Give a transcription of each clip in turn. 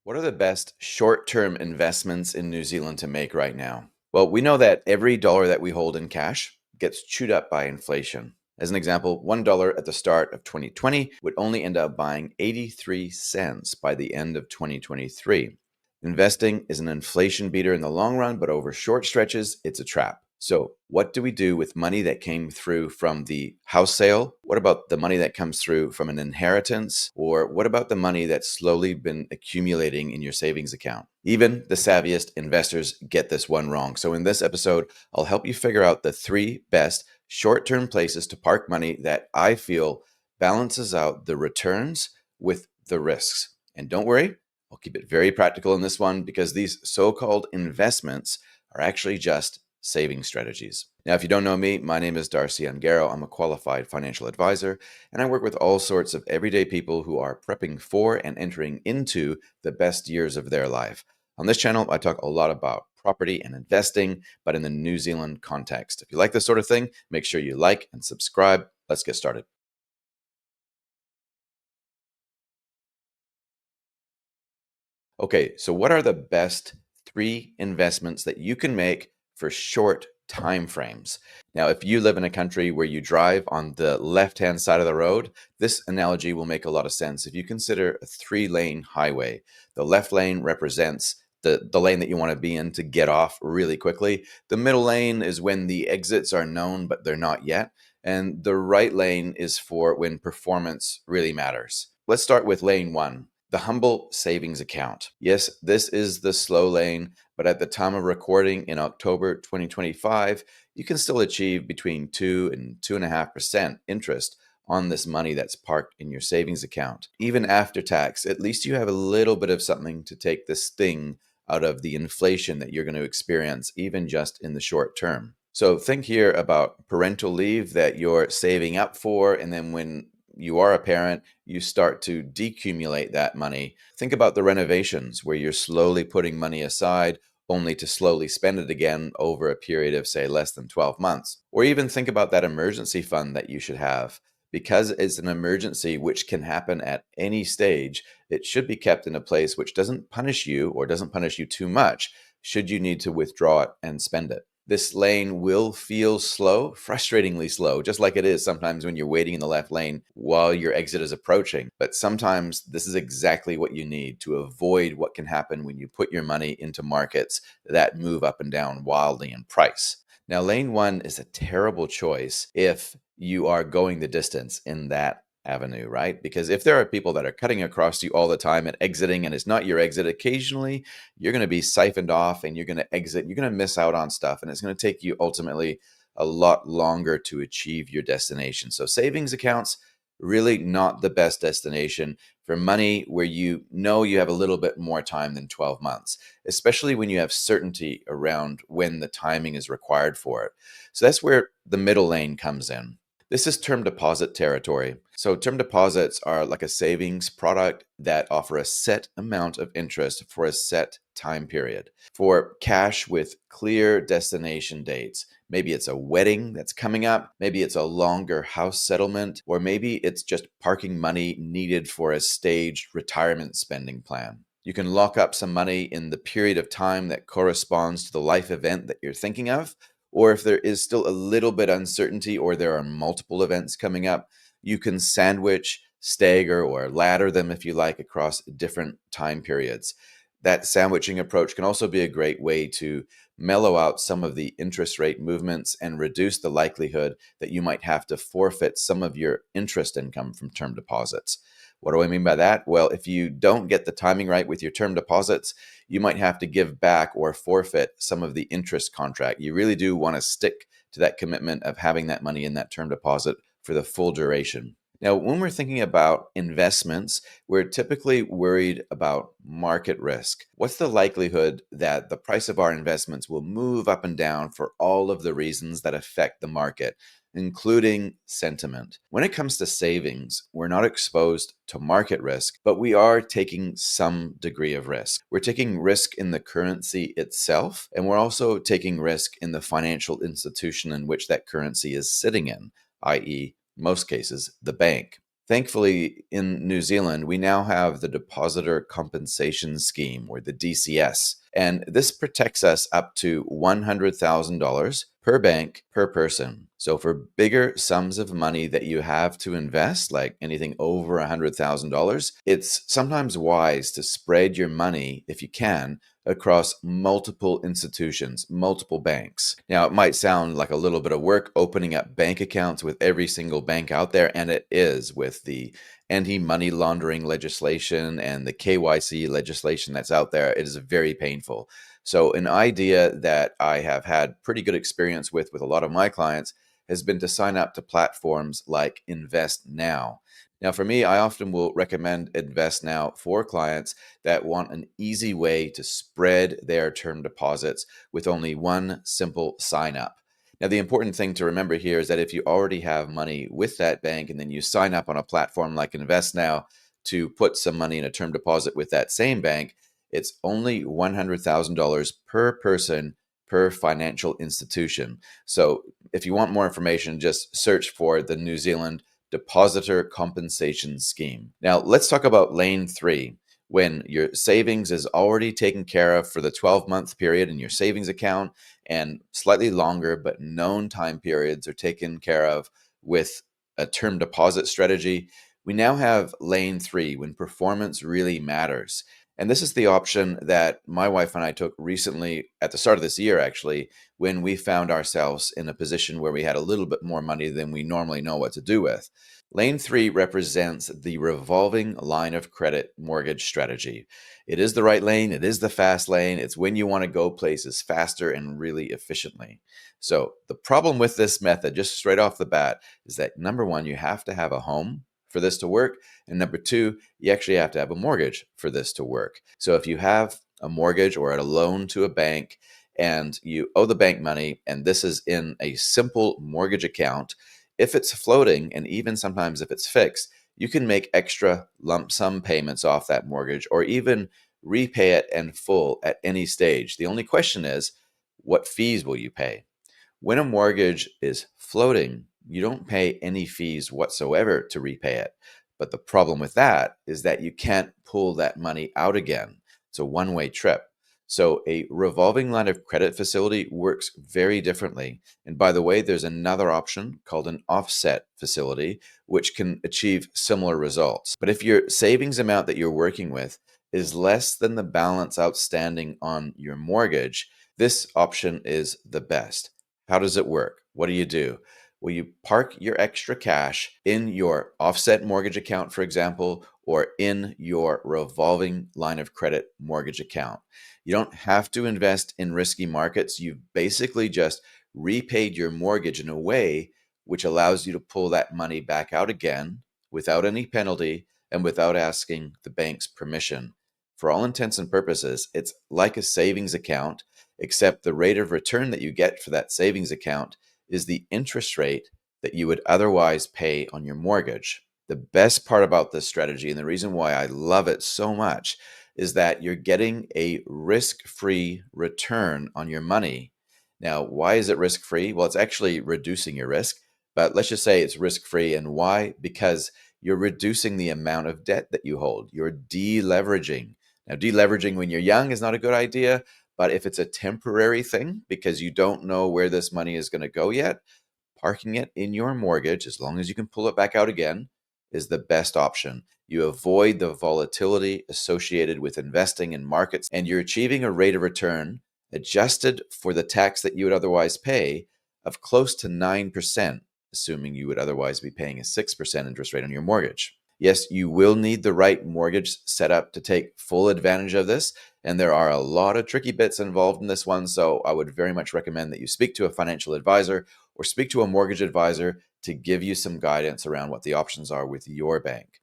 What are the best short term investments in New Zealand to make right now? Well, we know that every dollar that we hold in cash gets chewed up by inflation. As an example, $1 at the start of 2020 would only end up buying 83 cents by the end of 2023. Investing is an inflation beater in the long run, but over short stretches, it's a trap. So, what do we do with money that came through from the house sale? What about the money that comes through from an inheritance? Or what about the money that's slowly been accumulating in your savings account? Even the savviest investors get this one wrong. So, in this episode, I'll help you figure out the three best short term places to park money that I feel balances out the returns with the risks. And don't worry, I'll keep it very practical in this one because these so called investments are actually just saving strategies. Now, if you don't know me, my name is Darcy Ungaro. I'm a qualified financial advisor, and I work with all sorts of everyday people who are prepping for and entering into the best years of their life. On this channel, I talk a lot about property and investing, but in the New Zealand context. If you like this sort of thing, make sure you like and subscribe. Let's get started. Okay, so what are the best three investments that you can make for short time frames? Now, if you live in a country where you drive on the left-hand side of the road, this analogy will make a lot of sense. If you consider a three-lane highway, the left lane represents the lane that you want to be in to get off really quickly. The middle lane is when the exits are known, but they're not yet. And the right lane is for when performance really matters. Let's start with lane one, the humble savings account. Yes, this is the slow lane, but at the time of recording in October 2025, you can still achieve between 2 and 2.5% interest on this money that's parked in your savings account. Even after tax, at least you have a little bit of something to take the sting out of the inflation that you're going to experience, even just in the short term. So think here about parental leave that you're saving up for, and then when you are a parent, you start to decumulate that money. Think about the renovations where you're slowly putting money aside only to slowly spend it again over a period of, say, less than 12 months. Or even think about that emergency fund that you should have. Because it's an emergency which can happen at any stage, it should be kept in a place which doesn't punish you or doesn't punish you too much should you need to withdraw it and spend it. This lane will feel slow, frustratingly slow, just like it is sometimes when you're waiting in the left lane while your exit is approaching. But sometimes this is exactly what you need to avoid what can happen when you put your money into markets that move up and down wildly in price. Now, lane one is a terrible choice if you are going the distance in that avenue, right? Because if there are people that are cutting across you all the time and exiting, and it's not your exit, occasionally you're going to be siphoned off and you're going to exit, you're going to miss out on stuff, and it's going to take you ultimately a lot longer to achieve your destination. So, savings accounts, really not the best destination for money where you know you have a little bit more time than 12 months, especially when you have certainty around when the timing is required for it. So that's where the middle lane comes in. This is term deposit territory. So, term deposits are like a savings product that offer a set amount of interest for a set time period. For cash with clear destination dates, maybe it's a wedding that's coming up, maybe it's a longer house settlement, or maybe it's just parking money needed for a staged retirement spending plan. You can lock up some money in the period of time that corresponds to the life event that you're thinking of. Or if there is still a little bit uncertainty or there are multiple events coming up, you can sandwich, stagger, or ladder them if you like across different time periods. That sandwiching approach can also be a great way to mellow out some of the interest rate movements and reduce the likelihood that you might have to forfeit some of your interest income from term deposits. What do I mean by that? Well, if you don't get the timing right with your term deposits, you might have to give back or forfeit some of the interest contract. You really do want to stick to that commitment of having that money in that term deposit for the full duration. Now, when we're thinking about investments, we're typically worried about market risk. What's the likelihood that the price of our investments will move up and down for all of the reasons that affect the market, including sentiment? When it comes to savings, we're not exposed to market risk, but we are taking some degree of risk. We're taking risk in the currency itself, and we're also taking risk in the financial institution in which that currency is sitting in, i.e., most cases, the bank. Thankfully, in New Zealand, we now have the Depositor Compensation Scheme, or the DCS, and this protects us up to $100,000 per bank per person. So, for bigger sums of money that you have to invest, like anything over $100,000, it's sometimes wise to spread your money, if you can, across multiple institutions, multiple banks. Now, it might sound like a little bit of work opening up bank accounts with every single bank out there, and it is with the anti-money laundering legislation and the KYC legislation that's out there. It is very painful. So, an idea that I have had pretty good experience with a lot of my clients has been to sign up to platforms like Invest Now. Now, for me, I often will recommend Invest Now for clients that want an easy way to spread their term deposits with only one simple sign up. Now, the important thing to remember here is that if you already have money with that bank and then you sign up on a platform like Invest Now to put some money in a term deposit with that same bank, it's only $100,000 per person per financial institution. So, if you want more information, just search for the New Zealand Depositor Compensation Scheme. Now, let's talk about lane three. When your savings is already taken care of for the 12-month period in your savings account, and slightly longer but known time periods are taken care of with a term deposit strategy, we now have lane three, when performance really matters. And this is the option that my wife and I took recently at the start of this year, actually, when we found ourselves in a position where we had a little bit more money than we normally know what to do with. Lane three represents the revolving line of credit mortgage strategy. It is the right lane, it is the fast lane, it's when you want to go places faster and really efficiently. So, the problem with this method, just straight off the bat, is that number one, you have to have a home for this to work. And number two, you actually have to have a mortgage for this to work. So, if you have a mortgage or a loan to a bank and you owe the bank money, and this is in a simple mortgage account, if it's floating, and even sometimes if it's fixed, you can make extra lump sum payments off that mortgage or even repay it in full at any stage. The only question is, what fees will you pay? When a mortgage is floating, you don't pay any fees whatsoever to repay it. But the problem with that is that you can't pull that money out again. It's a one-way trip. So a revolving line of credit facility works very differently. And by the way, there's another option called an offset facility, which can achieve similar results. But if your savings amount that you're working with is less than the balance outstanding on your mortgage, this option is the best. How does it work? What do you do? Well, you park your extra cash in your offset mortgage account, for example, or in your revolving line of credit mortgage account. You don't have to invest in risky markets. You've basically just repaid your mortgage in a way which allows you to pull that money back out again without any penalty and without asking the bank's permission. For all intents and purposes, it's like a savings account, except the rate of return that you get for that savings account is the interest rate that you would otherwise pay on your mortgage. The best part about this strategy, and the reason why I love it so much, is that you're getting a risk-free return on your money. Now, why is it risk-free? Well, it's actually reducing your risk, but let's just say it's risk-free. And why? Because you're reducing the amount of debt that you hold. You're deleveraging. Now, deleveraging when you're young is not a good idea, but if it's a temporary thing because you don't know where this money is going to go yet, parking it in your mortgage, as long as you can pull it back out again, is the best option. You avoid the volatility associated with investing in markets, and you're achieving a rate of return adjusted for the tax that you would otherwise pay of close to 9%, assuming you would otherwise be paying a 6% interest rate on your mortgage. Yes, you will need the right mortgage setup to take full advantage of this, and there are a lot of tricky bits involved in this one, so I would very much recommend that you speak to a financial advisor or speak to a mortgage advisor to give you some guidance around what the options are with your bank.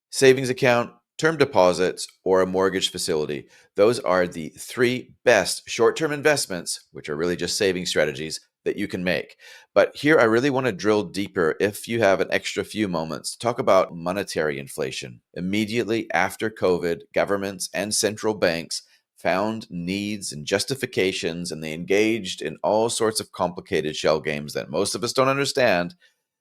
Savings account, term deposits, or a mortgage facility. Those are the three best short-term investments, which are really just saving strategies that you can make. But here I really want to drill deeper, if you have an extra few moments, to talk about monetary inflation. Immediately after COVID, governments and central banks found needs and justifications, and they engaged in all sorts of complicated shell games that most of us don't understand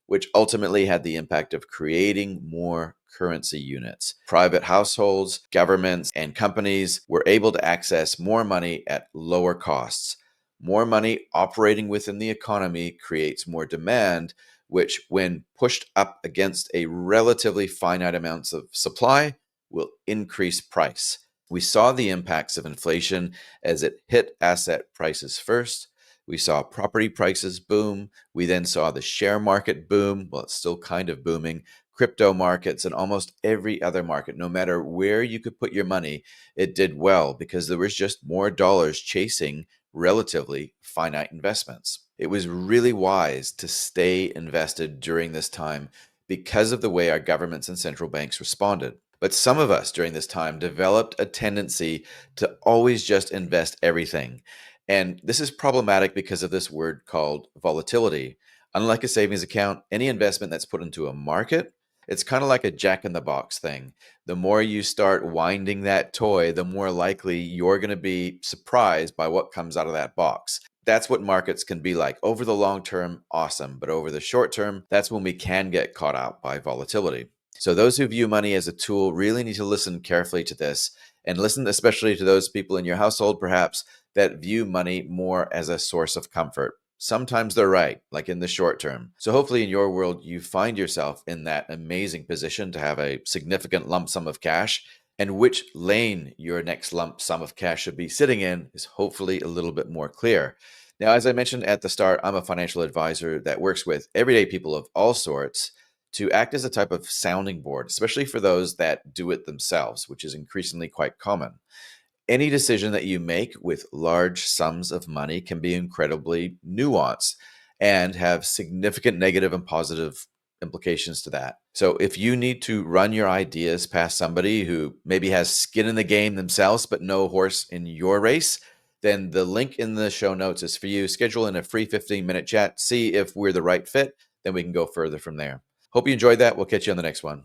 which ultimately had the impact of creating more currency units. Private households, governments, and companies were able to access more money at lower costs. More money operating within the economy creates more demand, which, when pushed up against a relatively finite amounts of supply, will increase price. We saw the impacts of inflation as it hit asset prices first. We saw property prices boom. We then saw the share market boom. Well, it's still kind of booming. Crypto markets and almost every other market, no matter where you could put your money, it did well because there was just more dollars chasing relatively finite investments. It was really wise to stay invested during this time because of the way our governments and central banks responded. But some of us during this time developed a tendency to always just invest everything. And this is problematic because of this word called volatility. Unlike a savings account, any investment that's put into a market, it's kind of like a jack in the box thing. The more you start winding that toy, the more likely you're going to be surprised by what comes out of that box. That's what markets can be like. Over the long term, awesome. But over the short term, that's when we can get caught out by volatility. So those who view money as a tool really need to listen carefully to this, and listen especially to those people in your household, perhaps, that view money more as a source of comfort. Sometimes they're right, like in the short term. So hopefully in your world, you find yourself in that amazing position to have a significant lump sum of cash. And which lane your next lump sum of cash should be sitting in is hopefully a little bit more clear. Now, as I mentioned at the start, I'm a financial advisor that works with everyday people of all sorts to act as a type of sounding board, especially for those that do it themselves, which is increasingly quite common. Any decision that you make with large sums of money can be incredibly nuanced and have significant negative and positive implications to that. So, if you need to run your ideas past somebody who maybe has skin in the game themselves, but no horse in your race, then the link in the show notes is for you. Schedule in a free 15-minute chat, see if we're the right fit, then we can go further from there. Hope you enjoyed that. We'll catch you on the next one.